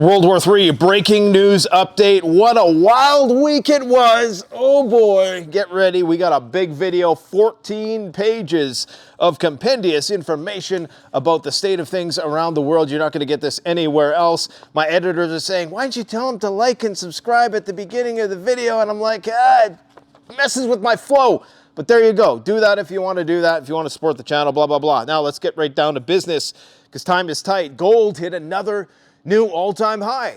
World War III breaking news update. What a wild week it was. Oh boy, get ready. We got a big video, 14 pages of compendious information about the state of things around the world. You're not going to get this anywhere else. My editors are saying, why didn't you tell them to like and subscribe at the beginning of the video? And I'm like, it messes with my flow. But there you go. Do that if you want to do that, if you want to support the channel, blah, blah, blah. Now let's get right down to business because time is tight. Gold hit another new all-time high,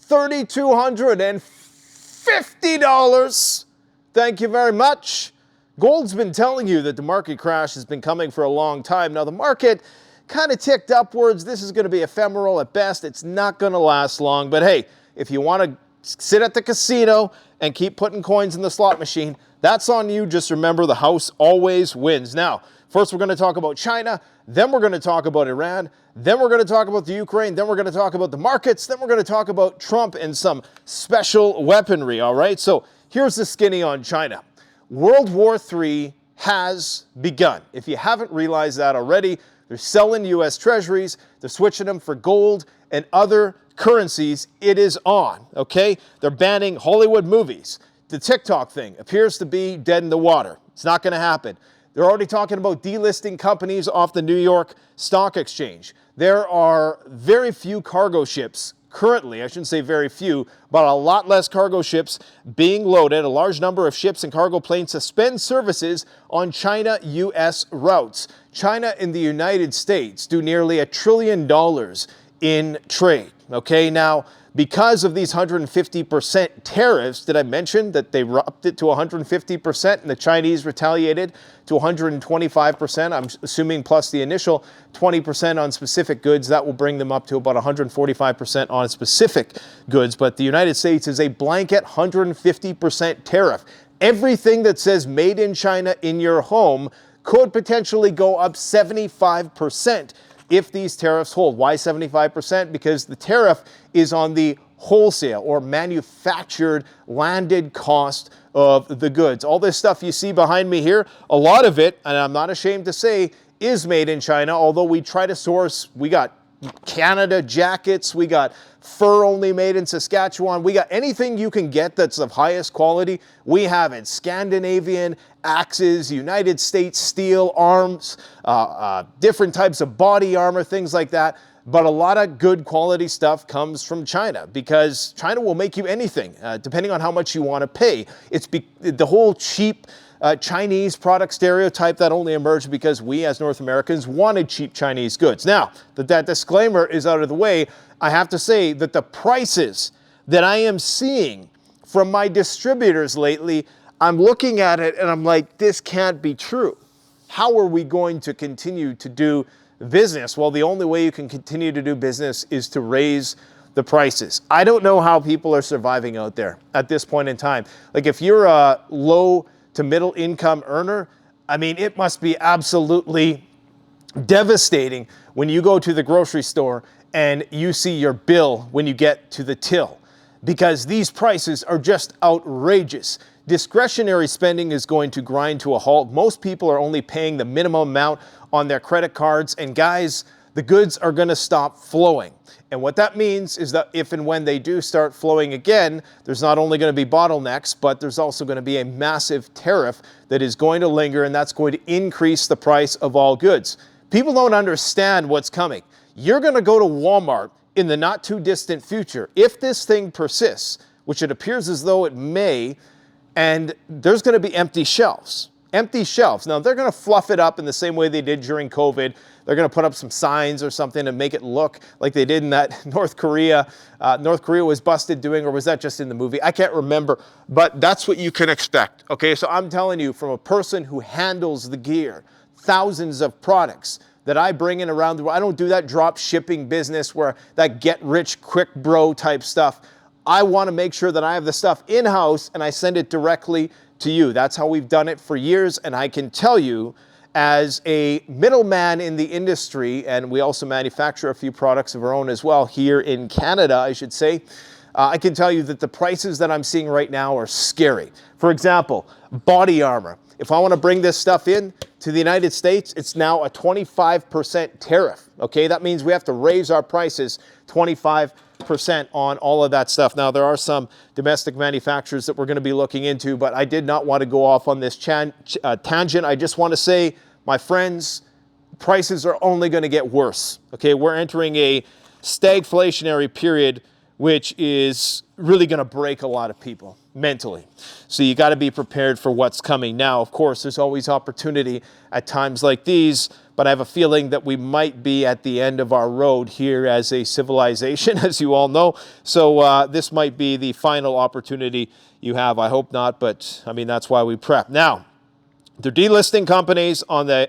$3,250. Thank you very much. Gold's been telling you that the market crash has been coming for a long time. Now the market kind of ticked upwards. This is going to be ephemeral at best. It's not going to last long. But hey, if you want to sit at the casino and keep putting coins in the slot machine, that's on you. Just remember, the house always wins. Now, first we're going to talk about China, then we're going to talk about Iran, then we're going to talk about the Ukraine, then we're going to talk about the markets, then we're going to talk about Trump and some special weaponry, all right? So here's the skinny on China. World War III has begun. If you haven't realized that already, they're selling U.S. treasuries, they're switching them for gold and other currencies. It is on, okay? They're banning Hollywood movies. The TikTok thing appears to be dead in the water. It's not going to happen. They're already talking about delisting companies off the New York Stock Exchange. There are very few cargo ships currently, I shouldn't say very few, but a lot less cargo ships being loaded. A large number of ships and cargo planes suspend services on China-U.S. routes. China and the United States do nearly $1 trillion in trade. Okay, now, because of these 150% tariffs, did I mention that they upped it to 150% and the Chinese retaliated to 125%? I'm assuming plus the initial 20% on specific goods. That will bring them up to about 145% on specific goods. But the United States is a blanket 150% tariff. Everything that says made in China in your home could potentially go up 75%. If these tariffs hold. Why 75%? Because the tariff is on the wholesale or manufactured landed cost of the goods. All this stuff you see behind me here, a lot of it, and I'm not ashamed to say, is made in China, although we try to source, we got Canada jackets, we got fur only made in Saskatchewan, we got anything you can get that's of highest quality, we have it. Scandinavian axes, United States steel arms, different types of body armor, things like that. But a lot of good quality stuff comes from China because China will make you anything, depending on how much you want to pay. It's the whole cheap Chinese product stereotype that only emerged because we as North Americans wanted cheap Chinese goods. Now that that disclaimer is out of the way, I have to say that the prices that I am seeing from my distributors lately, I'm looking at it and I'm like, this can't be true. How are we going to continue to do business? Well, the only way you can continue to do business is to raise the prices. I don't know how people are surviving out there at this point in time. Like if you're a low to middle income earner, I mean, it must be absolutely devastating when you go to the grocery store and you see your bill when you get to the till, because these prices are just outrageous. Discretionary spending is going to grind to a halt. Most people are only paying the minimum amount on their credit cards, and guys, the goods are going to stop flowing. And what that means is that if and when they do start flowing again, there's not only going to be bottlenecks, but there's also going to be a massive tariff that is going to linger, and that's going to increase the price of all goods. People don't understand what's coming. You're going to go to Walmart in the not too distant future, if this thing persists, which it appears as though it may, and there's going to be empty shelves. Empty shelves. Now, they're going to fluff it up in the same way they did during COVID. They're going to put up some signs or something to make it look like they did in that North Korea was busted doing, or was that just in the movie? I can't remember, but that's what you can expect. Okay, so I'm telling you, from a person who handles the gear, thousands of products that I bring in around the world. I don't do that drop shipping business where that get rich quick bro type stuff. I want to make sure that I have the stuff in-house and I send it directly to you. That's how we've done it for years, and I can tell you, as a middleman in the industry, and we also manufacture a few products of our own as well here in Canada, I should say, I can tell you that the prices that I'm seeing right now are scary. For example, body armor. If I want to bring this stuff in to the United States, it's now a 25% tariff. Okay, that means we have to raise our prices 25%. on all of that stuff. Now, there are some domestic manufacturers that we're going to be looking into, but I did not want to go off on this tangent. I just want to say, my friends, prices are only going to get worse. Okay, we're entering a stagflationary period, which is really going to break a lot of people mentally. So you got to be prepared for what's coming. Now, of course, there's always opportunity at times like these, but I have a feeling that we might be at the end of our road here as a civilization, as you all know. So this might be the final opportunity you have. I hope not, but I mean, that's why we prep. Now, they're delisting companies on the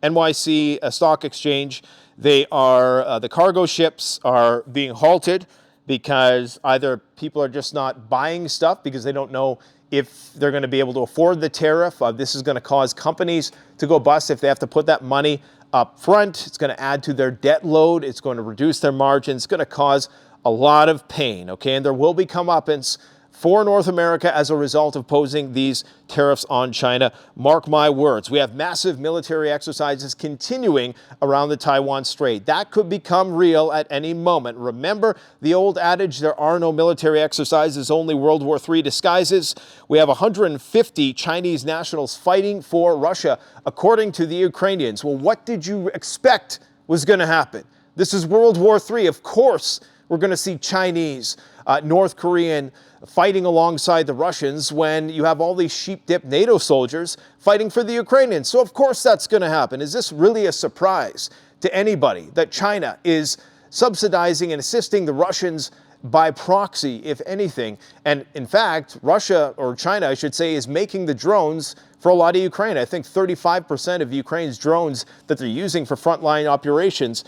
NYC stock exchange. They are, the cargo ships are being halted because either people are just not buying stuff because they don't know if they're going to be able to afford the tariff. This is going to cause companies to go bust if they have to put that money up front. It's going to add to their debt load. It's going to reduce their margins. It's going to cause a lot of pain, okay? And there will be comeuppance for North America as a result of posing these tariffs on China. Mark my words. We have massive military exercises continuing around the Taiwan Strait. That could become real at any moment. Remember the old adage, there are no military exercises, only World War III disguises. We have 150 Chinese nationals fighting for Russia, according to the Ukrainians. Well, what did you expect was going to happen? This is World War III. Of course, we're going to see Chinese, North Korean fighting alongside the Russians when you have all these sheep-dipped NATO soldiers fighting for the Ukrainians. So of course that's going to happen. Is this really a surprise to anybody that China is subsidizing and assisting the Russians by proxy, if anything? And in fact, Russia, or China, I should say, is making the drones for a lot of Ukraine. I think 35% of Ukraine's drones that they're using for frontline operations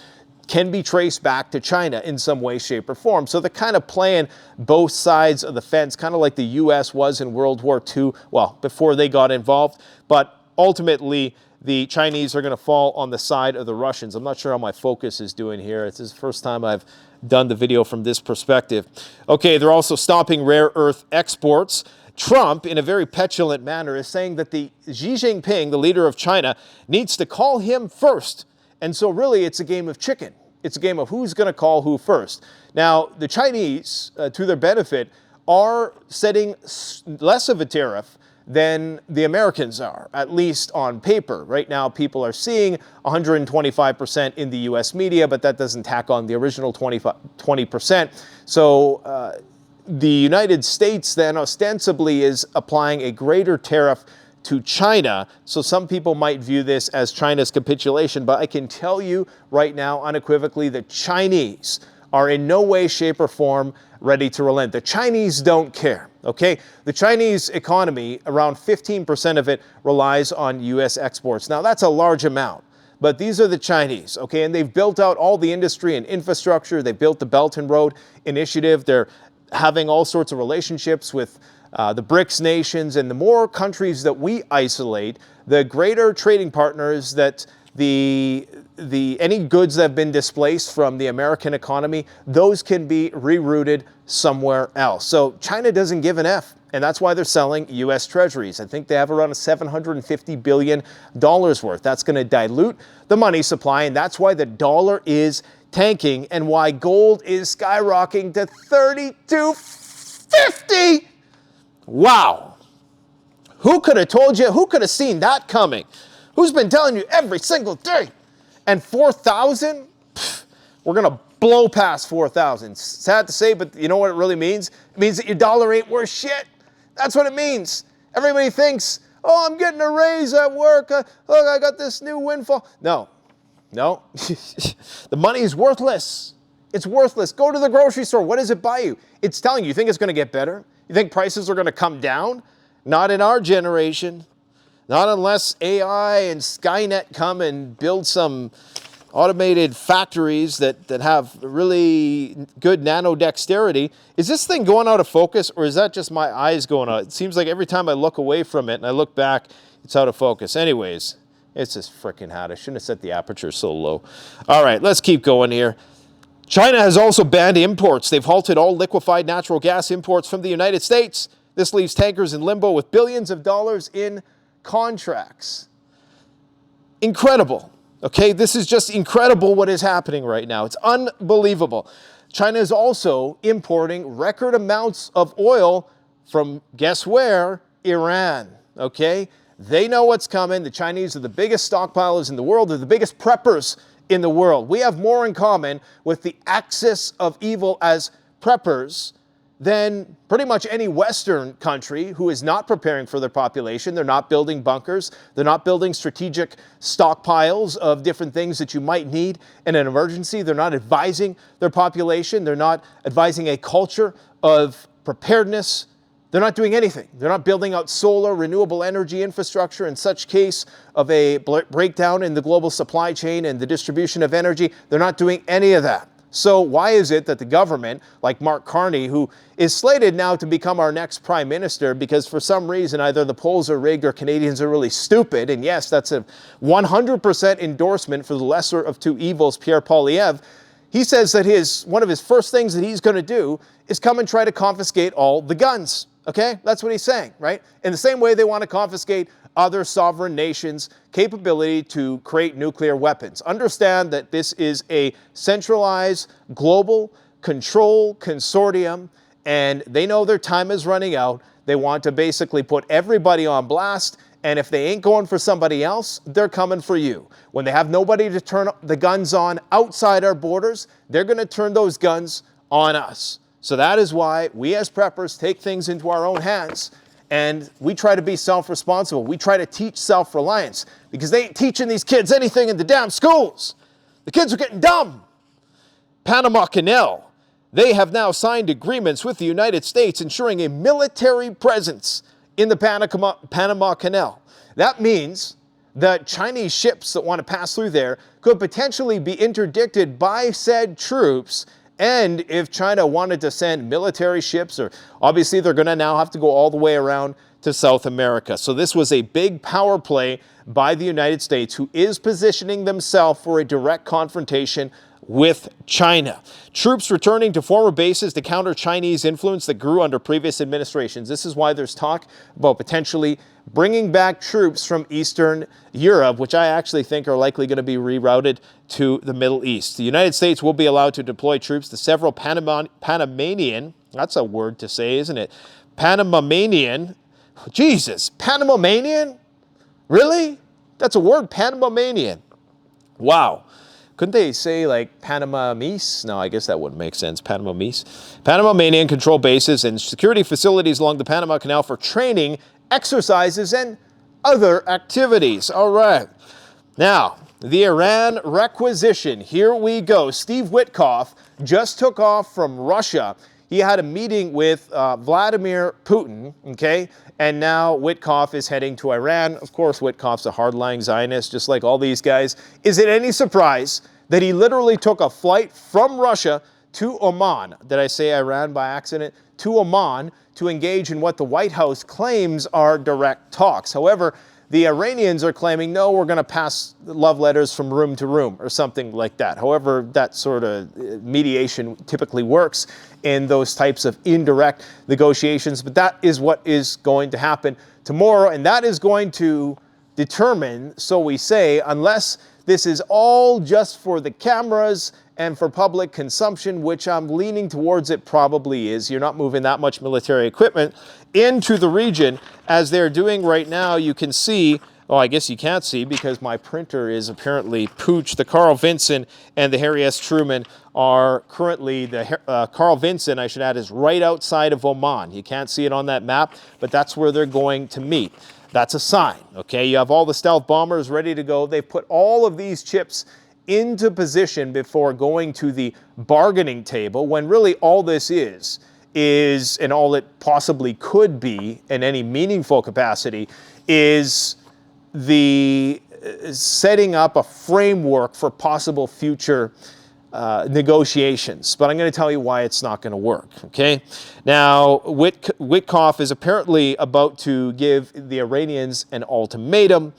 can be traced back to China in some way, shape, or form. So they're kind of playing both sides of the fence, kind of like the U.S. was in World War II, well, before they got involved. But ultimately, the Chinese are going to fall on the side of the Russians. I'm not sure how my focus is doing here. It's the first time I've done the video from this perspective. Okay, they're also stopping rare earth exports. Trump, in a very petulant manner, is saying that the Xi Jinping, the leader of China, needs to call him first. And so really, it's a game of chicken. It's a game of who's going to call who first. Now, the Chinese, to their benefit, are setting less of a tariff than the Americans are, at least on paper. Right now, people are seeing 125% in the U.S. media, but that doesn't tack on the original 20%. So the United States then ostensibly is applying a greater tariff to China. So some people might view this as China's capitulation, but I can tell you right now unequivocally that Chinese are in no way, shape, or form ready to relent. The Chinese don't care, okay? The Chinese economy, around 15% of it relies on U.S. exports. Now, that's a large amount, but these are the Chinese, okay? And they've built out all the industry and infrastructure. They built the Belt and Road Initiative. They're having all sorts of relationships with the BRICS nations, and the more countries that we isolate, the greater trading partners that any goods that have been displaced from the American economy, those can be rerouted somewhere else. So China doesn't give an F, and that's why they're selling U.S. treasuries. I think they have around $750 billion worth. That's going to dilute the money supply, and that's why the dollar is tanking and why gold is skyrocketing to $32.50. Wow. Who could have told you? Who could have seen that coming? Who's been telling you every single day? And 4,000? We're going to blow past 4,000. Sad to say, but you know what it really means? It means that your dollar ain't worth shit. That's what it means. Everybody thinks, oh, I'm getting a raise at work. Look, I got this new windfall. No. The money is worthless. It's worthless. Go to the grocery store. What does it buy you? It's telling you. You think it's going to get better? You think prices are going to come down? Not in our generation. Not unless AI and Skynet come and build some automated factories that have really good nano dexterity. Is this thing going out of focus, or is that just my eyes going out? It seems like every time I look away from it and I look back, it's out of focus. Anyways, it's this freaking hat. I shouldn't have set the aperture so low. All right, let's keep going here. China has also banned imports. They've halted all liquefied natural gas imports from the United States. This leaves tankers in limbo with billions of dollars in contracts. Incredible. Okay, this is just incredible what is happening right now. It's unbelievable. China is also importing record amounts of oil from, guess where? Iran, okay? They know what's coming. The Chinese are the biggest stockpilers in the world. They're the biggest preppers in the world. We have more in common with the axis of evil as preppers than pretty much any Western country who is not preparing for their population. They're not building bunkers. They're not building strategic stockpiles of different things that you might need in an emergency. They're not advising their population. They're not advising a culture of preparedness. They're not doing anything. They're not building out solar, renewable energy infrastructure in such case of a breakdown in the global supply chain and the distribution of energy. They're not doing any of that. So why is it that the government, like Mark Carney, who is slated now to become our next prime minister because for some reason either the polls are rigged or Canadians are really stupid, and yes, that's a 100% endorsement for the lesser of two evils, Pierre Poilievre, he says that one of his first things that he's going to do is come and try to confiscate all the guns. Okay, that's what he's saying, right? In the same way they want to confiscate other sovereign nations' capability to create nuclear weapons. Understand that this is a centralized global control consortium, and they know their time is running out. They want to basically put everybody on blast, and if they ain't going for somebody else, they're coming for you. When they have nobody to turn the guns on outside our borders, they're going to turn those guns on us. So that is why we as preppers take things into our own hands and we try to be self-responsible. We try to teach self-reliance because they ain't teaching these kids anything in the damn schools. The kids are getting dumb. Panama Canal. They have now signed agreements with the United States ensuring a military presence in the Panama Canal. That means that Chinese ships that want to pass through there could potentially be interdicted by said troops. And if China wanted to send military ships, or obviously they're going to now have to go all the way around to South America. So this was a big power play by the United States, who is positioning themselves for a direct confrontation with China. Troops returning to former bases to counter Chinese influence that grew under previous administrations. This is why there's talk about potentially bringing back troops from Eastern Europe, which I actually think are likely going to be rerouted to the Middle East. The United States will be allowed to deploy troops to several Panamanian, that's a word to say, isn't it? Panamanian, Jesus, Panamanian? Really? That's a word, Panamanian. Wow. Couldn't they say like Panama-Misc? No, I guess that wouldn't make sense. Panama-Misc. Panamanian control bases and security facilities along the Panama Canal for training, exercises, and other activities. All right. Now, the Iran requisition. Here we go. Steve Witkoff just took off from Russia. He had a meeting with Vladimir Putin, okay? And now Witkoff is heading to Iran. Of course, Witkoff's a hardline Zionist, just like all these guys. Is it any surprise that he literally took a flight from Russia to Oman? Did I say Iran by accident? To Oman to engage in what the White House claims are direct talks. However, the Iranians are claiming, no, we're going to pass love letters from room to room or something like that. However, that sort of mediation typically works in those types of indirect negotiations. But that is what is going to happen tomorrow. And that is going to determine, so we say, unless this is all just for the cameras and for public consumption, which I'm leaning towards it probably is. You're not moving that much military equipment into the region as they're doing right now. You can see, oh, I guess you can't see because my printer is apparently pooched. The Carl Vinson and the Harry S. Truman are currently, the Carl Vinson, I should add, is right outside of Oman. You can't see it on that map, but that's where they're going to meet. That's a sign, okay? You have all the stealth bombers ready to go. They've put all of these chips into position before going to the bargaining table, when really all this is, and all it possibly could be in any meaningful capacity, is the setting up a framework for possible future negotiations. But I'm going to tell you why it's not going to work, okay? Now, Witkoff is apparently about to give the Iranians an ultimatum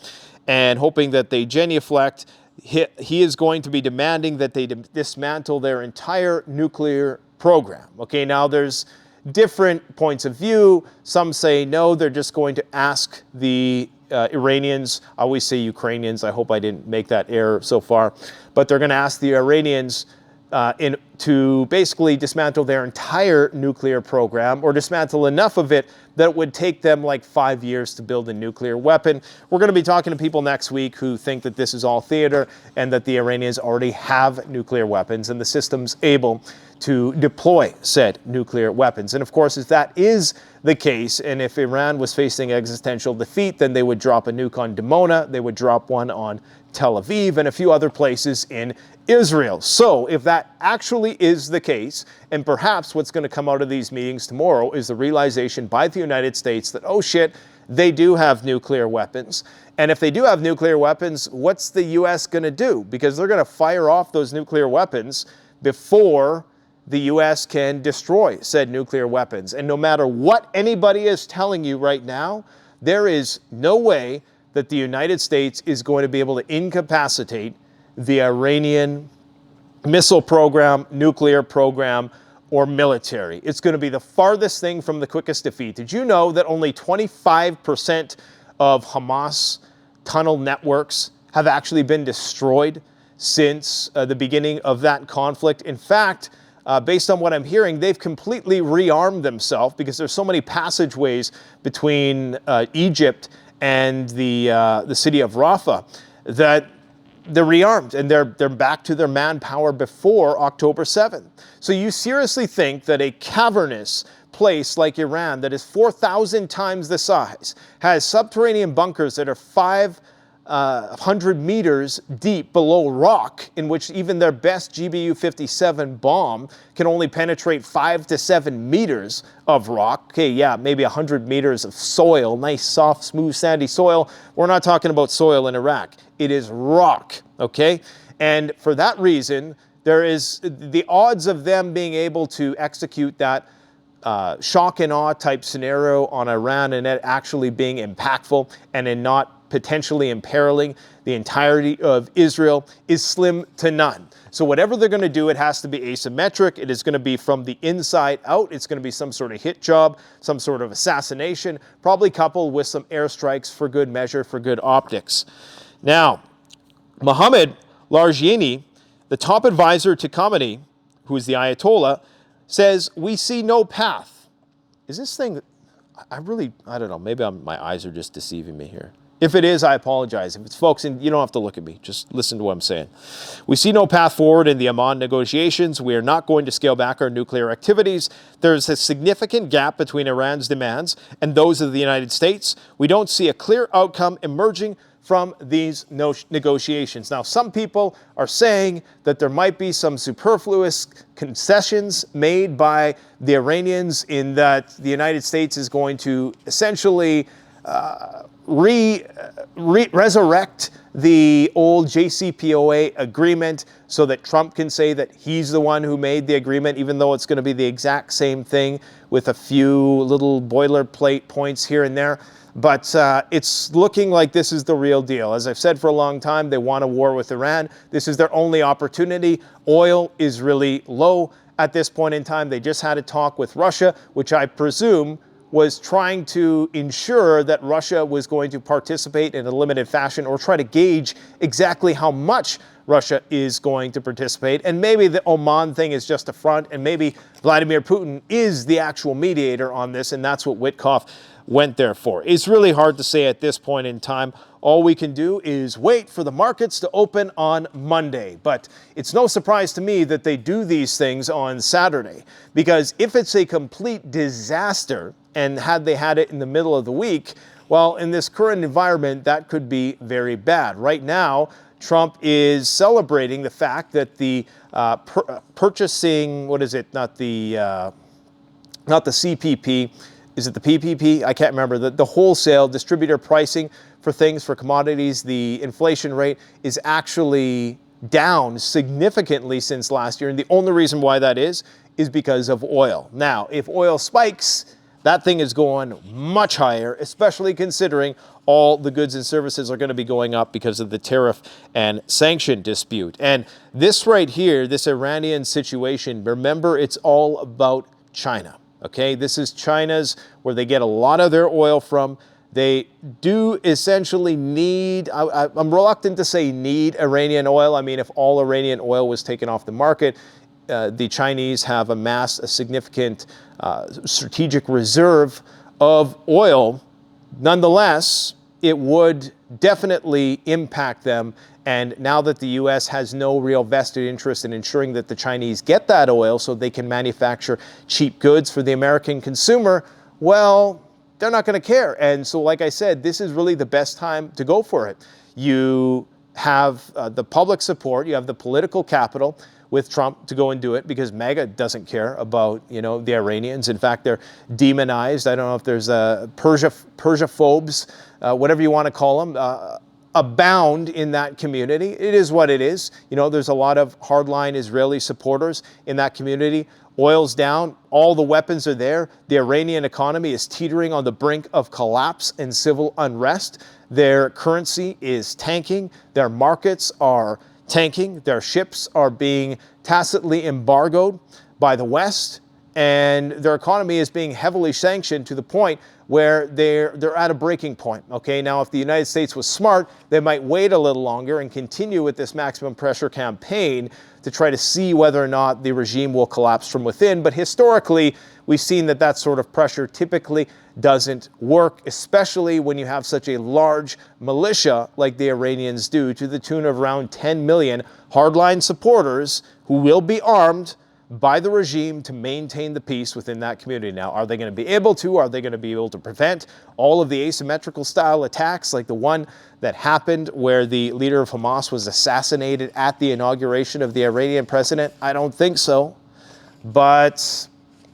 and hoping that they genuflect. He is going to be demanding that they dismantle their entire nuclear program. Okay, now there's different points of view. Some say no, they're just going to ask the Iranians, I always say Ukrainians, I hope I didn't make that error so far, but they're going to ask the Iranians to basically dismantle their entire nuclear program, or dismantle enough of it that it would take them like 5 years to build a nuclear weapon. We're going to be talking to people next week who think that this is all theater and that the Iranians already have nuclear weapons and the system's able to deploy said nuclear weapons. And of course, if that is the case, and if Iran was facing existential defeat, then they would drop a nuke on Dimona, they would drop one on Tel Aviv, and a few other places in Israel. So if that actually is the case, and perhaps what's going to come out of these meetings tomorrow is the realization by the United States that, oh shit, they do have nuclear weapons. And if they do have nuclear weapons, what's the US going to do? Because they're going to fire off those nuclear weapons before the US can destroy said nuclear weapons. And no matter what anybody is telling you right now, there is no way that the United States is going to be able to incapacitate the Iranian missile program, nuclear program, or military. It's going to be the farthest thing from the quickest defeat. Did you know that only 25% of Hamas tunnel networks have actually been destroyed since the beginning of that conflict? In fact, based on what I'm hearing, they've completely rearmed themselves because there's so many passageways between Egypt and the city of Rafah that they're rearmed and they're back to their manpower before October 7th. So you seriously think that a cavernous place like Iran that is 4,000 times the size, has subterranean bunkers that are 500 meters deep below rock, in which even their best GBU-57 bomb can only penetrate 5 to 7 meters of rock? Okay, yeah, maybe 100 meters of soil, nice, soft, smooth, sandy soil. We're not talking about soil in Iraq. It is rock, okay? And for that reason, there is the odds of them being able to execute that shock and awe type scenario on Iran and it actually being impactful and in not potentially imperiling the entirety of Israel is slim to none. So whatever they're going to do, it has to be asymmetric. It is going to be from the inside out. It's going to be some sort of hit job, some sort of assassination, probably coupled with some airstrikes for good measure, for good optics. Now, Mohammad Largiani, the top advisor to Khamenei, who is the Ayatollah, says, we see no path. Is this thing, I don't know, maybe my eyes are just deceiving me here. If it is, I apologize. If it's folks, and you don't have to look at me, just listen to what I'm saying. We see no path forward in the Amman negotiations. We are not going to scale back our nuclear activities. There's a significant gap between Iran's demands and those of the United States. We don't see a clear outcome emerging from these negotiations. Now, some people are saying that there might be some superfluous concessions made by the Iranians in that the United States is going to essentially resurrect the old JCPOA agreement so that Trump can say that he's the one who made the agreement, even though it's going to be the exact same thing with a few little boilerplate points here and there. But it's looking like this is the real deal. As I've said for a long time, they want a war with Iran. This is their only opportunity. Oil is really low at this point in time. They just had a talk with Russia, which I presume was trying to ensure that Russia was going to participate in a limited fashion or try to gauge exactly how much Russia is going to participate. And maybe the Oman thing is just a front, and maybe Vladimir Putin is the actual mediator on this, and that's what Witkoff went there for. It's really hard to say at this point in time. All we can do is wait for the markets to open on Monday. But it's no surprise to me that they do these things on Saturday, because if it's a complete disaster, and had they had it in the middle of the week, well, in this current environment, that could be very bad. Right now, Trump is celebrating the fact that the purchasing, what is it, not the CPP, is it the PPP? I can't remember. The wholesale distributor pricing for things, for commodities, the inflation rate is actually down significantly since last year. And the only reason why that is because of oil. Now, if oil spikes, that thing is going much higher, especially considering all the goods and services are going to be going up because of the tariff and sanction dispute. And this right here, this Iranian situation, remember, it's all about China. Okay, this is China's, where they get a lot of their oil from. They do essentially need, I'm reluctant to say need Iranian oil. I mean, if all Iranian oil was taken off the market, the Chinese have amassed a significant strategic reserve of oil, nonetheless, it would definitely impact them. And now that the U.S. has no real vested interest in ensuring that the Chinese get that oil so they can manufacture cheap goods for the American consumer, well, they're not going to care. And so, like I said, this is really the best time to go for it. You have the public support, you have the political capital with Trump to go and do it, because MAGA doesn't care about, the Iranians. In fact, they're demonized. I don't know if there's Persiaphobes, whatever you want to call them, abound in that community. It is what it is. There's a lot of hardline Israeli supporters in that community. Oil's down, all the weapons are there. The Iranian economy is teetering on the brink of collapse and civil unrest. Their currency is tanking. Their markets are tanking. Their ships are being tacitly embargoed by the West, and their economy is being heavily sanctioned to the point where they're at a breaking point. Okay, now if the United States was smart, they might wait a little longer and continue with this maximum pressure campaign to try to see whether or not the regime will collapse from within. But historically, we've seen that sort of pressure typically doesn't work, especially when you have such a large militia like the Iranians do, to the tune of around 10 million hardline supporters who will be armed by the regime to maintain the peace within that community. Now, are they going to be able to? Are they going to be able to prevent all of the asymmetrical style attacks like the one that happened where the leader of Hamas was assassinated at the inauguration of the Iranian president? I don't think so. But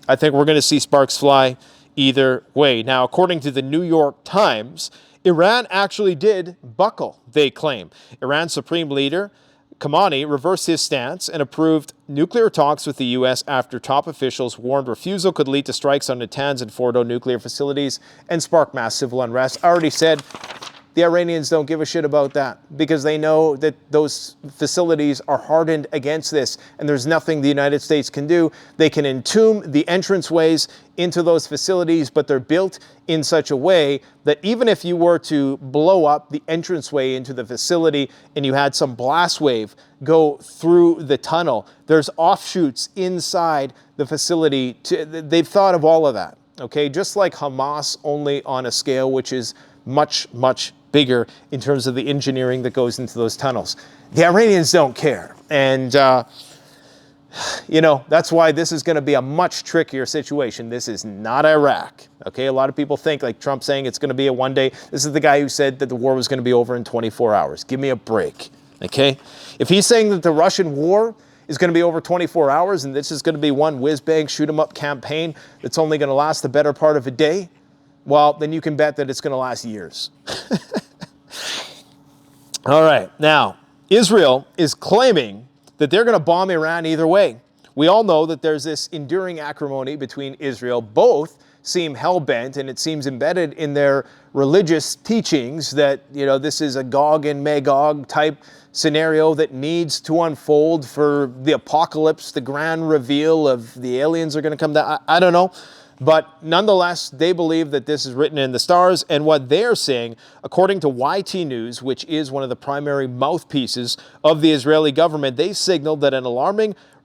I think we're going to see sparks fly either way. Now, according to the New York Times, Iran actually did buckle, they claim. Iran's supreme leader, Khamenei, reversed his stance and approved nuclear talks with the U.S. after top officials warned refusal could lead to strikes on Natanz and Fordo nuclear facilities and spark mass civil unrest. I already said the Iranians don't give a shit about that, because they know that those facilities are hardened against this, and there's nothing the United States can do. They can entomb the entranceways into those facilities, but they're built in such a way that even if you were to blow up the entranceway into the facility and you had some blast wave go through the tunnel, there's offshoots inside the facility. They've thought of all of that, okay? Just like Hamas, only on a scale which is much, much bigger in terms of the engineering that goes into those tunnels. The Iranians don't care. And, that's why this is going to be a much trickier situation. This is not Iraq. Okay, a lot of people think, like Trump saying it's going to be a one day. This is the guy who said that the war was going to be over in 24 hours. Give me a break. Okay, if he's saying that the Russian war is going to be over 24 hours and this is going to be one whiz-bang shoot-'em-up campaign that's only going to last the better part of a day, well, then you can bet that it's going to last years. All right. Now, Israel is claiming that they're going to bomb Iran either way. We all know that there's this enduring acrimony between Israel. Both seem hell-bent, and it seems embedded in their religious teachings that, this is a Gog and Magog type scenario that needs to unfold for the apocalypse, the grand reveal of the aliens are going to come down. I don't know. But nonetheless, they believe that this is written in the stars. And what they're saying, according to YT News, which is one of the primary mouthpieces of the Israeli government, they signaled that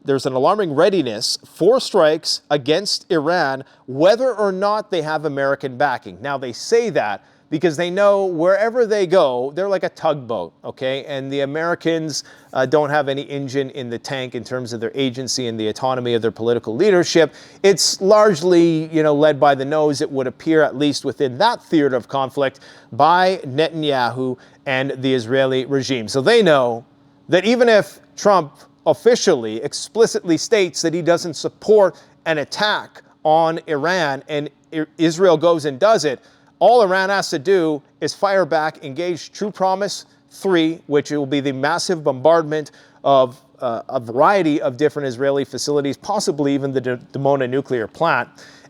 there's an alarming readiness for strikes against Iran, whether or not they have American backing. Now, they say that because they know wherever they go, they're like a tugboat, okay? And the Americans don't have any engine in the tank in terms of their agency and the autonomy of their political leadership. It's largely, led by the nose, it would appear, at least within that theater of conflict, by Netanyahu and the Israeli regime. So they know that even if Trump officially, explicitly states that he doesn't support an attack on Iran and Israel goes and does it, all Iran has to do is fire back, engage True Promise 3, which will be the massive bombardment of a variety of different Israeli facilities, possibly even the Dimona nuclear plant.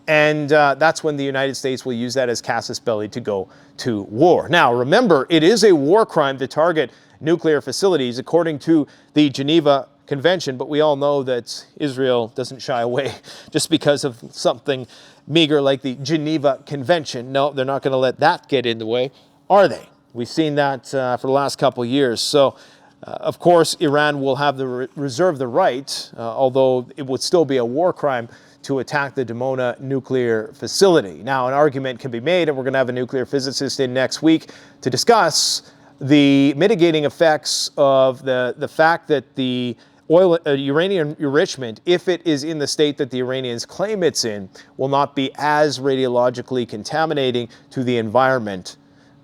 And that's when the United States will use that as casus belli to go to war. Now, remember, it is a war crime to target nuclear facilities, according to the Geneva Convention, but we all know that Israel doesn't shy away just because of something meager like the Geneva Convention. No, they're not going to let that get in the way, are they? We've seen that for the last couple of years. So Of course, Iran will have the reserve the right, although it would still be a war crime to attack the Dimona nuclear facility. Now, an argument can be made, and we're going to have a nuclear physicist in next week to discuss the mitigating effects of the fact that the uranium enrichment, if it is in the state that the Iranians claim it's in, will not be as radiologically contaminating to the environment.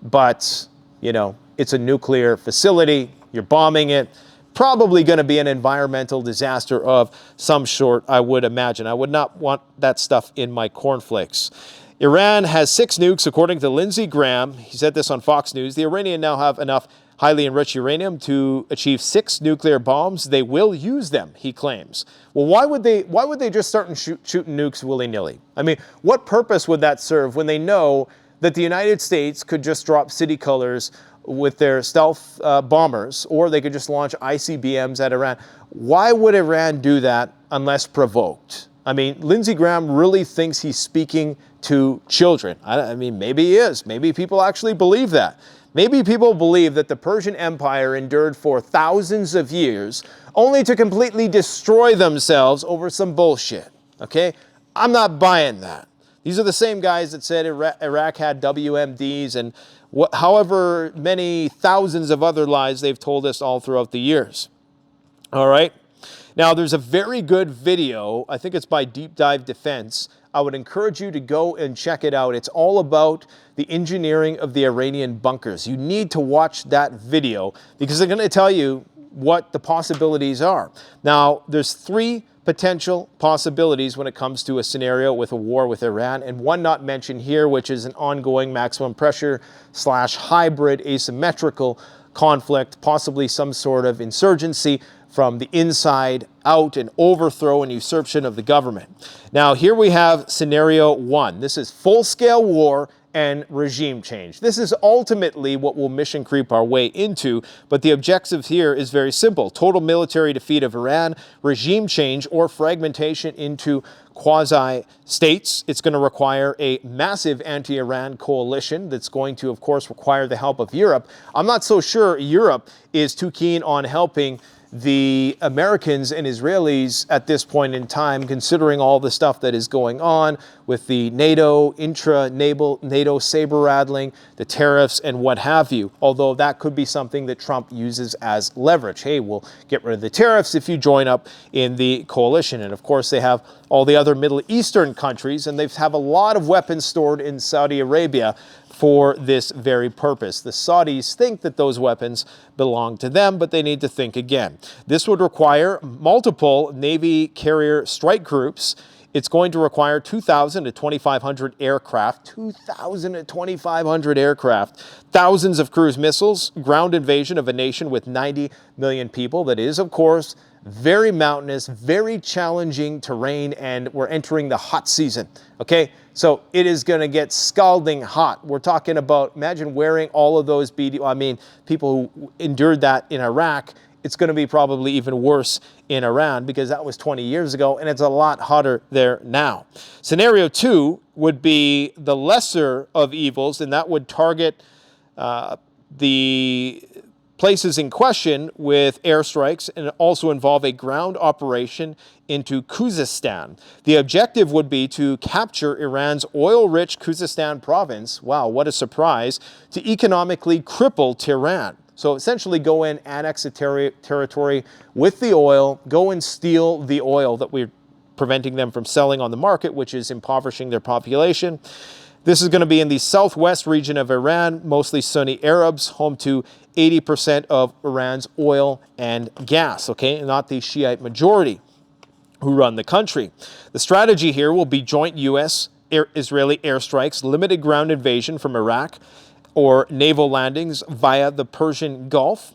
But, you know, it's a nuclear facility. You're bombing it. Probably going to be an environmental disaster of some sort, I would imagine. I would not want that stuff in my cornflakes. Iran has 6 nukes, according to Lindsey Graham. He said this on Fox News. The Iranians now have enough highly enriched uranium to achieve 6 nuclear bombs. They will use them, he claims. Well, why would they just start shooting nukes willy-nilly? I mean, what purpose would that serve when they know that the United States could just drop city colors with their stealth bombers, or they could just launch ICBMs at Iran? Why would Iran do that unless provoked? I mean, Lindsey Graham really thinks he's speaking to children. I mean, maybe he is. Maybe people actually believe that. Maybe people believe that the Persian Empire endured for thousands of years only to completely destroy themselves over some bullshit. Okay? I'm not buying that. These are the same guys that said Iraq had WMDs and however many thousands of other lies they've told us all throughout the years. All right? Now, there's a very good video. I think it's by Deep Dive Defense. I would encourage you to go and check it out. It's all about the engineering of the Iranian bunkers. You need to watch that video because they're going to tell you what the possibilities are. Now, there's 3 potential possibilities when it comes to a scenario with a war with Iran, and one not mentioned here, which is an ongoing maximum pressure / hybrid asymmetrical conflict, possibly some sort of insurgency from the inside out, an overthrow and usurpation of the government. Now, here we have scenario 1. This is full-scale war and regime change. This is ultimately what we'll mission creep our way into, but the objective here is very simple. Total military defeat of Iran, regime change, or fragmentation into quasi-states. It's going to require a massive anti-Iran coalition that's going to, of course, require the help of Europe. I'm not so sure Europe is too keen on helping the Americans and Israelis at this point in time, considering all the stuff that is going on with the NATO, NATO saber rattling, the tariffs and what have you. Although that could be something that Trump uses as leverage. Hey, we'll get rid of the tariffs if you join up in the coalition. And of course, they have all the other Middle Eastern countries, and they have a lot of weapons stored in Saudi Arabia for this very purpose. The Saudis think that those weapons belong to them, but they need to think again. This would require multiple Navy carrier strike groups. It's going to require 2,000 to 2,500 aircraft, 2,000 to 2,500 aircraft, thousands of cruise missiles, ground invasion of a nation with 90 million people that is, of course, very mountainous, very challenging terrain, and we're entering the hot season, okay? So it is going to get scalding hot. We're talking about, imagine wearing all of those people who endured that in Iraq. It's going to be probably even worse in Iran because that was 20 years ago, and it's a lot hotter there now. Scenario 2 would be the lesser of evils, and that would target the places in question with airstrikes and also involve a ground operation into Khuzestan. The objective would be to capture Iran's oil-rich Khuzestan province, wow, what a surprise, to economically cripple Tehran. So essentially go in, annex the territory with the oil, go and steal the oil that we're preventing them from selling on the market, which is impoverishing their population. This is going to be in the southwest region of Iran, mostly Sunni Arabs, home to 80% of Iran's oil and gas, okay, not the Shiite majority who run the country. The strategy here will be joint U.S.-Israeli airstrikes, limited ground invasion from Iraq, or naval landings via the Persian Gulf.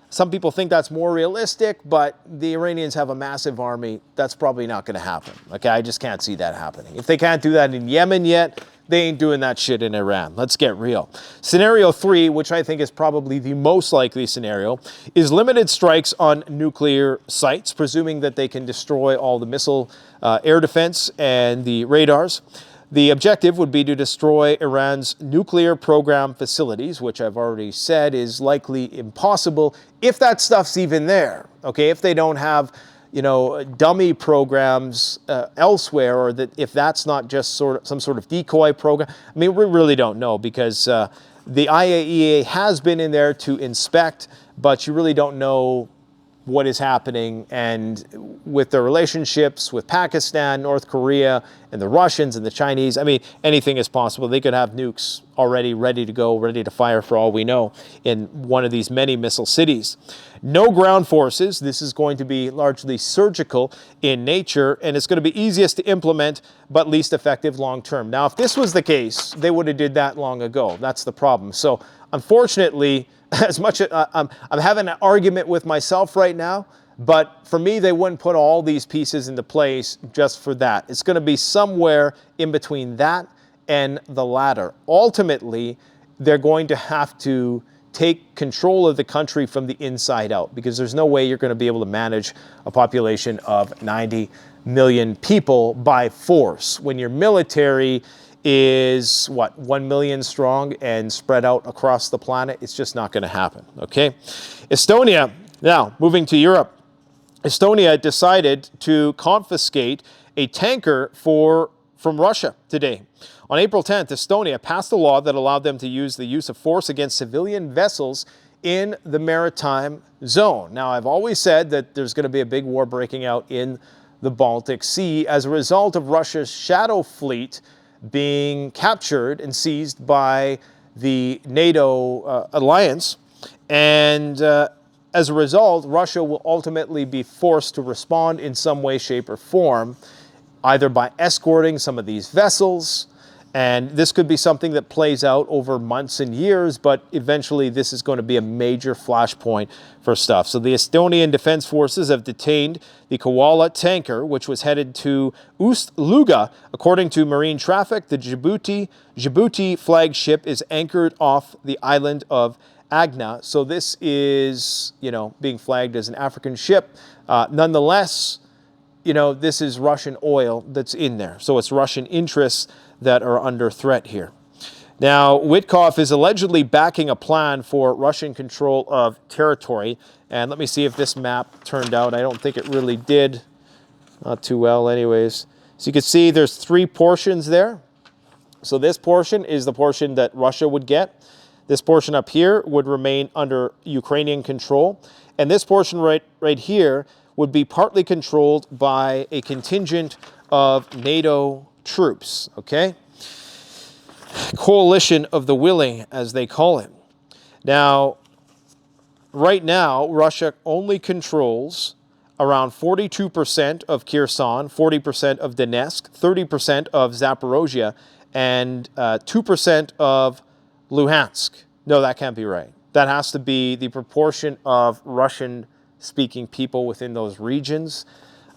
Some people think that's more realistic, but the Iranians have a massive army. That's probably not going to happen. Okay, I just can't see that happening. If they can't do that in Yemen yet, they ain't doing that shit in Iran. Let's get real. Scenario 3, which I think is probably the most likely scenario, is limited strikes on nuclear sites, presuming that they can destroy all the missile air defense and the radars. The objective would be to destroy Iran's nuclear program facilities, which I've already said is likely impossible if that stuff's even there. Okay, if they don't have, dummy programs elsewhere, or that if that's not just some sort of decoy program. I mean, we really don't know, because the IAEA has been in there to inspect, but you really don't know what is happening. And with their relationships with Pakistan, North Korea, and the Russians and the Chinese, I mean, anything is possible. They could have nukes already ready to go, ready to fire for all we know in one of these many missile cities. No ground forces. This is going to be largely surgical in nature, and it's going to be easiest to implement but least effective long term. Now, if this was the case, they would have did that long ago. That's the problem. So unfortunately, as much as I'm having an argument with myself right now, but for me, they wouldn't put all these pieces into place just for that. It's going to be somewhere in between that and the latter. Ultimately, they're going to have to take control of the country from the inside out, because there's no way you're going to be able to manage a population of 90 million people by force when your military is 1 million strong and spread out across the planet. It's just not going to happen. Okay. Estonia, now moving to Europe. Estonia decided to confiscate a tanker from Russia today. On April 10th, Estonia passed a law that allowed them to use the use of force against civilian vessels in the maritime zone. Now, I've always said that there's going to be a big war breaking out in the Baltic Sea as a result of Russia's shadow fleet being captured and seized by the NATO alliance. And as a result, Russia will ultimately be forced to respond in some way, shape, or form, either by escorting some of these vessels. And this could be something that plays out over months and years, but eventually this is going to be a major flashpoint for stuff. So the Estonian Defense Forces have detained the Koala tanker, which was headed to Ust-Luga. According to Marine Traffic, the Djibouti flagship is anchored off the island of Agna. So this is, being flagged as an African ship. Nonetheless, this is Russian oil that's in there. So it's Russian interests that are under threat here. Now, Witkoff is allegedly backing a plan for Russian control of territory. And let me see if this map turned out. I don't think it really did. Not too well anyways. So you can see there's 3 portions there. So this portion is the portion that Russia would get. This portion up here would remain under Ukrainian control. And this portion right here would be partly controlled by a contingent of NATO troops, okay? Coalition of the willing, as they call it. Now, right now, Russia only controls around 42% of Kherson, 40% of Donetsk, 30% of Zaporozhye, and 2% of Luhansk. No, that can't be right. That has to be the proportion of Russian-speaking people within those regions.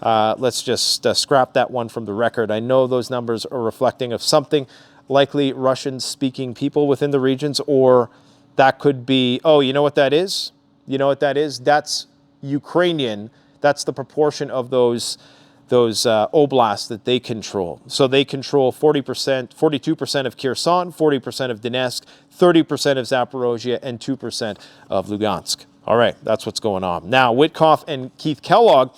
Let's just scrap that one from the record. I know those numbers are reflecting of something, likely Russian-speaking people within the regions, or that could be, oh, you know what that is? You know what that is? That's Ukrainian. That's the proportion of those oblasts that they control. So they control 40%, 42% of Kherson, 40% of Donetsk, 30% of Zaporozhye, and 2% of Lugansk. All right, that's what's going on. Now, Witkoff and Keith Kellogg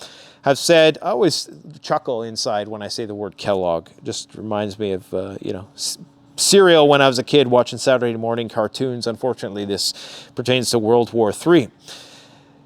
have said, I always chuckle inside when I say the word Kellogg. It just reminds me of, cereal when I was a kid watching Saturday morning cartoons. Unfortunately, this pertains to World War III.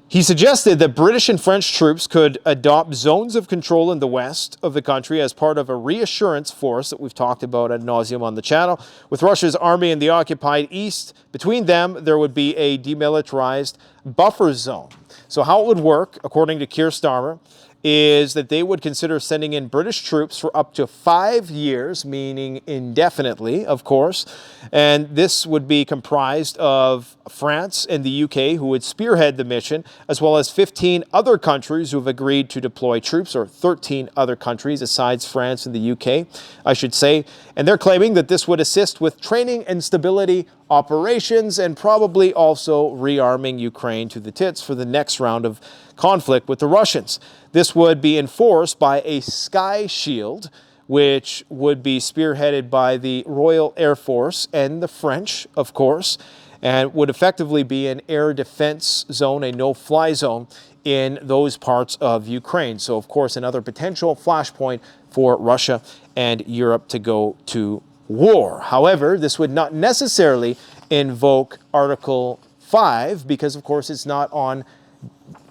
He suggested that British and French troops could adopt zones of control in the west of the country as part of a reassurance force that we've talked about ad nauseum on the channel. With Russia's army in the occupied east, between them, there would be a demilitarized buffer zone. So how it would work, according to Keir Starmer, is that they would consider sending in British troops for up to 5 years, meaning indefinitely, of course. And this would be comprised of France and the UK, who would spearhead the mission, as well as 15 other countries who have agreed to deploy troops, or 13 other countries besides France and the UK, I should say. And they're claiming that this would assist with training and stability operations, and probably also rearming Ukraine to the tits for the next round of conflict with the Russians. This would be enforced by a sky shield, which would be spearheaded by the Royal Air Force and the French, of course, and would effectively be an air defense zone, a no-fly zone in those parts of Ukraine. So, of course, another potential flashpoint for Russia and Europe to go to war. However, this would not necessarily invoke Article 5 because, of course, it's not on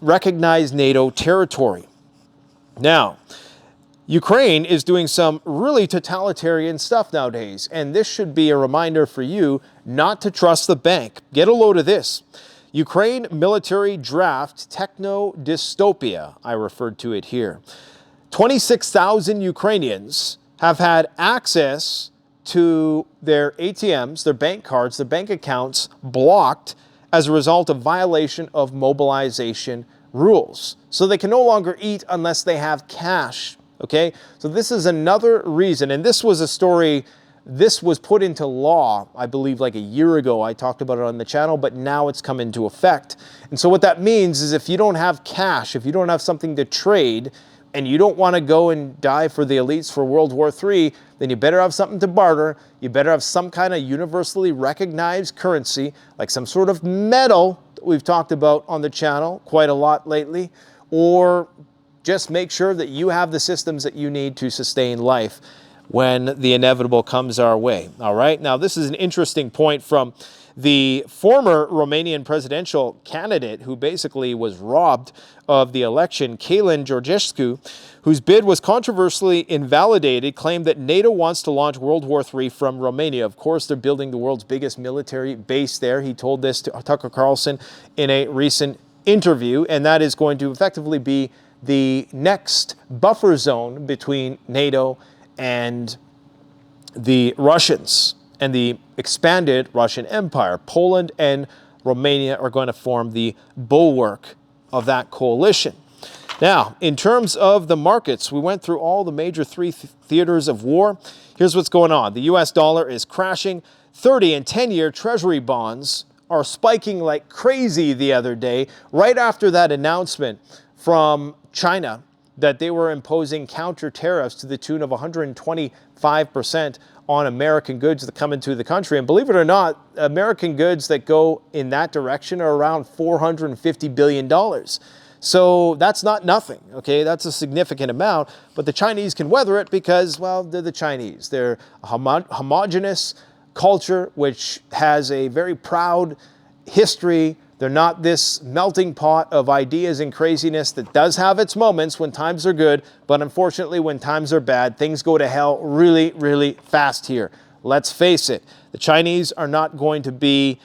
recognized NATO territory. Now, Ukraine is doing some really totalitarian stuff nowadays, and this should be a reminder for you not to trust the bank. Get a load of this. Ukraine military draft techno dystopia, I referred to it here. 26,000 Ukrainians have had access to their ATMs, their bank cards, their bank accounts blocked as a result of violation of mobilization rules. So they can no longer eat unless they have cash. Okay, so this is another reason, and this was a story, this was put into law, I believe, like a year ago. I talked about it on the channel, but now it's come into effect. And so what that means is if you don't have cash, if you don't have something to trade, and you don't want to go and die for the elites for World War III, then you better have something to barter. You better have some kind of universally recognized currency, like some sort of metal that we've talked about on the channel quite a lot lately, or just make sure that you have the systems that you need to sustain life when the inevitable comes our way. All right. Now, this is an interesting point from the former Romanian presidential candidate who basically was robbed of the election, Călin Georgescu, whose bid was controversially invalidated, claimed that NATO wants to launch World War III from Romania. Of course, they're building the world's biggest military base there. He told this to Tucker Carlson in a recent interview, and that is going to effectively be the next buffer zone between NATO and the Russians and the expanded Russian Empire. Poland and Romania are going to form the bulwark of that coalition. Now, in terms of the markets, we went through all the major three theaters of war. Here's what's going on. The US dollar is crashing. 30 and 10-year Treasury bonds are spiking like crazy the other day, right after that announcement from China that they were imposing counter tariffs to the tune of 125% on American goods that come into the country. And believe it or not, American goods that go in that direction are around $450 billion. So that's not nothing, okay? That's a significant amount, but the Chinese can weather it because, well, they're the Chinese. They're a homogenous culture which has a very proud history. They're not this melting pot of ideas and craziness that does have its moments when times are good, but unfortunately when times are bad, things go to hell really, really fast here. Let's face it, the Chinese are not going to be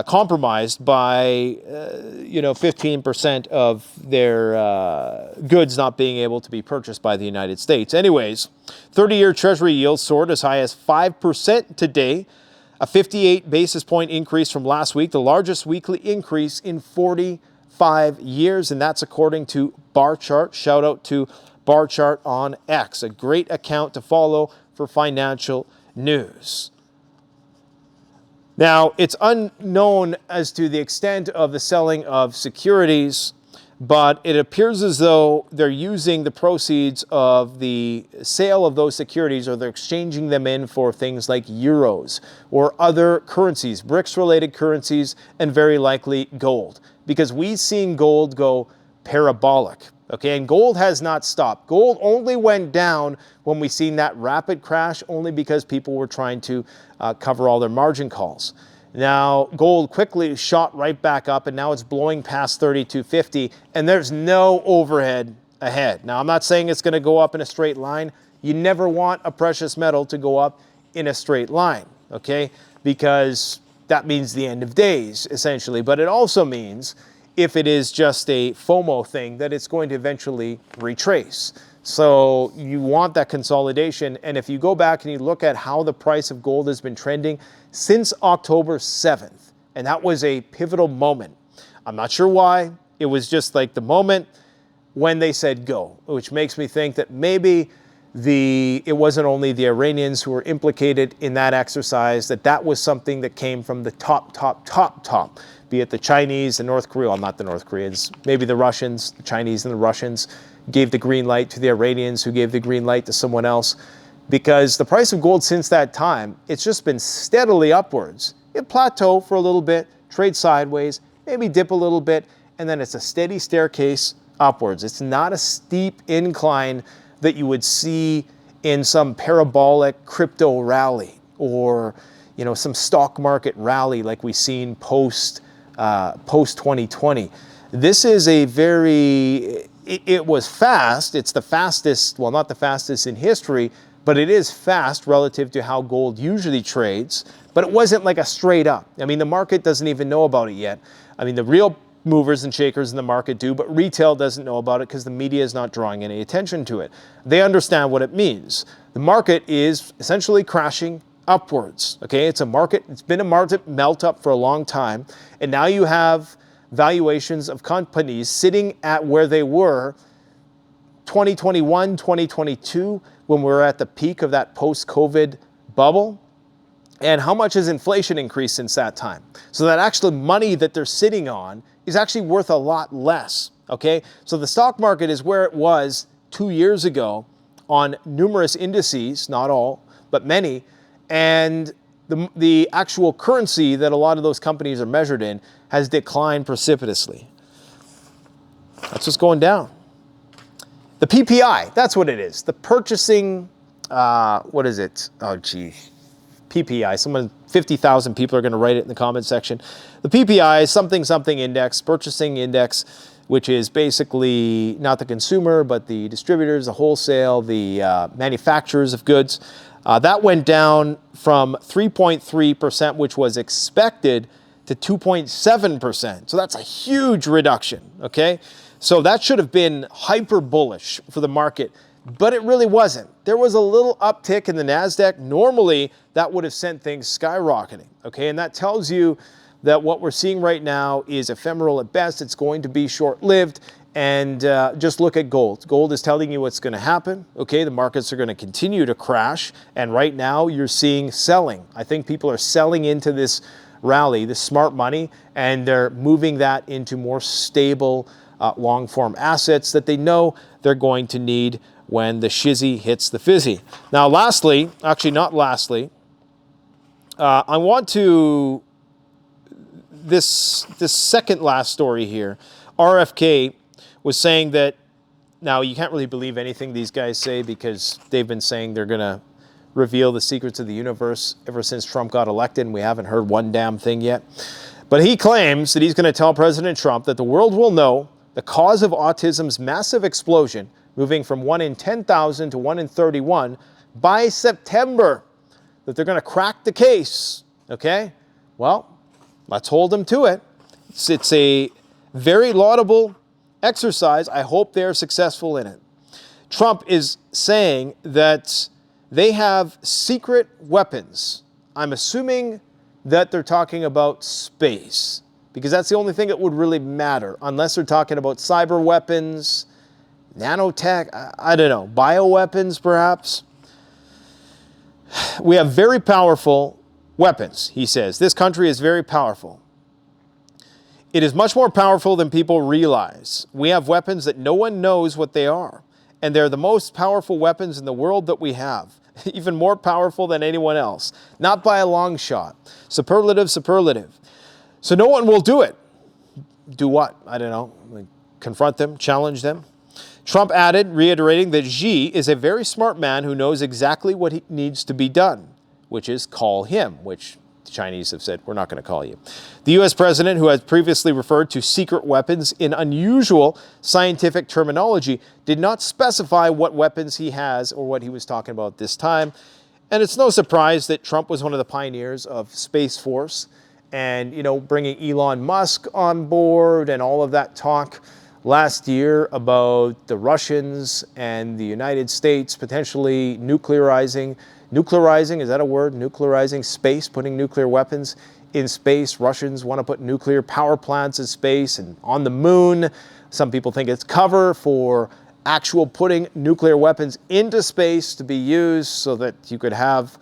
compromised by 15% of their goods not being able to be purchased by the United States. Anyways, 30-year Treasury yields soared as high as 5% today, a 58 basis point increase from last week, the largest weekly increase in 45 years, and that's according to Bar Chart. Shout out to Bar Chart on X, a great account to follow for financial news. Now, it's unknown as to the extent of the selling of securities, but it appears as though they're using the proceeds of the sale of those securities, or they're exchanging them in for things like euros or other currencies, BRICS-related currencies, and very likely gold, because we've seen gold go parabolic. Okay, and gold has not stopped. Gold only went down when we seen that rapid crash, only because people were trying to cover all their margin calls. Now, gold quickly shot right back up, and now it's blowing past 32.50, and there's no overhead ahead. Now, I'm not saying it's going to go up in a straight line. You never want a precious metal to go up in a straight line, okay? Because that means the end of days, essentially. But it also means, if it is just a FOMO thing, that it's going to eventually retrace. So you want that consolidation. And if you go back and you look at how the price of gold has been trending since October 7th, and that was a pivotal moment. I'm not sure why. It was just like the moment when they said go, which makes me think that maybe it wasn't only the Iranians who were implicated in that exercise, that was something that came from the top, be it the Chinese, the North Korea, well, not the North Koreans, maybe the Russians, the Chinese and the Russians gave the green light to the Iranians, who gave the green light to someone else. because the price of gold since that time, it's just been steadily upwards. It plateau for a little bit, trade sideways, maybe dip a little bit, and then it's a steady staircase upwards. It's not a steep incline that you would see in some parabolic crypto rally or some stock market rally like we've seen post 2020. This is a it was fast. It's the fastest, well, not the fastest in history, but it is fast relative to how gold usually trades. But it wasn't like a straight up. I mean, the market doesn't even know about it yet. I mean, the real movers and shakers in the market do, but retail doesn't know about it because the media is not drawing any attention to it. They understand what it means. The market is essentially crashing upwards. Okay, it's been a market melt up for a long time, and now you have valuations of companies sitting at where they were 2021, 2022, when we were at the peak of that post-COVID bubble. And how much has inflation increased since that time? So that actually money that they're sitting on is actually worth a lot less, okay? So the stock market is where it was 2 years ago on numerous indices, not all, but many, and the actual currency that a lot of those companies are measured in has declined precipitously. That's what's going down. The PPI, that's what it is. The purchasing, what is it? Oh, gee. PPI, 50,000 people are going to write it in the comment section. The PPI is something index, purchasing index, which is basically not the consumer, but the distributors, the wholesale, the manufacturers of goods. That went down from 3.3%, which was expected, to 2.7%. So that's a huge reduction, okay? So that should have been hyper bullish for the market, but it really wasn't. There was a little uptick in the NASDAQ. Normally, that would have sent things skyrocketing, okay? And that tells you that what we're seeing right now is ephemeral at best. It's going to be short-lived. And just look at gold. Gold is telling you what's going to happen, okay? The markets are going to continue to crash. And right now, you're seeing selling. I think people are selling into this rally, this smart money, and they're moving that into more stable long-form assets that they know they're going to need when the shizzy hits the fizzy. Now, lastly, actually not lastly, I want to, this second last story here, RFK was saying that, now you can't really believe anything these guys say because they've been saying they're going to reveal the secrets of the universe ever since Trump got elected, and we haven't heard one damn thing yet. But he claims that he's going to tell President Trump that the world will know the cause of autism's massive explosion, moving from 1 in 10,000 to 1 in 31 by September, that they're going to crack the case, okay? Well, let's hold them to it. It's a very laudable exercise. I hope they're successful in it. Trump is saying that they have secret weapons. I'm assuming that they're talking about space, because that's the only thing that would really matter, unless they're talking about cyber weapons, nanotech, I don't know, bioweapons perhaps. We have very powerful weapons, he says. This country is very powerful. It is much more powerful than people realize. We have weapons that no one knows what they are. And they're the most powerful weapons in the world that we have. Even more powerful than anyone else. Not by a long shot. Superlative, superlative. So no one will do it. Do what? I don't know. Like confront them, challenge them. Trump added, reiterating that Xi is a very smart man who knows exactly what needs to be done, which is call him, which the Chinese have said, we're not going to call you. The U.S. president, who has previously referred to secret weapons in unusual scientific terminology, did not specify what weapons he has or what he was talking about this time. And it's no surprise that Trump was one of the pioneers of Space Force and, bringing Elon Musk on board and all of that talk last year about the Russians and the United States potentially nuclearizing, is that a word? Nuclearizing space, putting nuclear weapons in space. Russians want to put nuclear power plants in space and on the moon. Some people think it's cover for actual putting nuclear weapons into space to be used so that you could have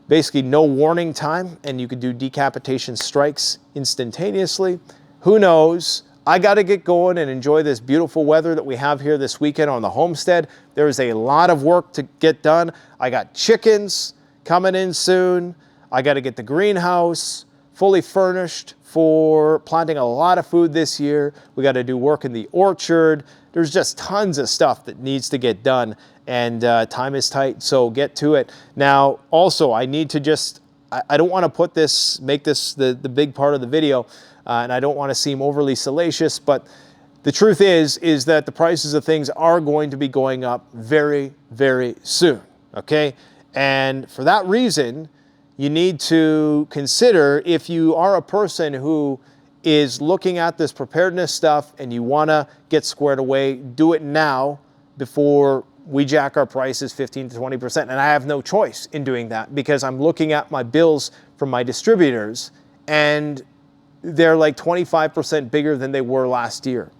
basically no warning time and you could do decapitation strikes instantaneously. Who knows? I got to get going and enjoy this beautiful weather that we have here this weekend on the homestead. There is a lot of work to get done. I got chickens coming in soon. I got to get the greenhouse fully furnished for planting a lot of food this year. We got to do work in the orchard. There's just tons of stuff that needs to get done, and time is tight, so get to it. Now, also, I need to just, I don't want to make this the big part of the video, and I don't want to seem overly salacious, but the truth is that the prices of things are going to be going up very, very soon, okay? And for that reason, you need to consider, if you are a person who is looking at this preparedness stuff and you want to get squared away, do it now before we jack our prices 15 to 20%. And I have no choice in doing that, because I'm looking at my bills from my distributors and they're like 25% bigger than they were last year.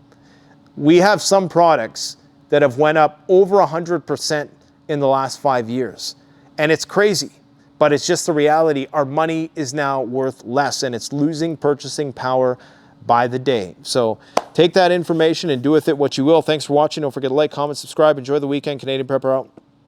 We have some products that have went up over 100% in the last 5 years. And it's crazy, but it's just the reality. Our money is now worth less, and it's losing purchasing power by the day. So take that information and do with it what you will. Thanks for watching. Don't forget to like, comment, subscribe. Enjoy the weekend. Canadian Prepper out.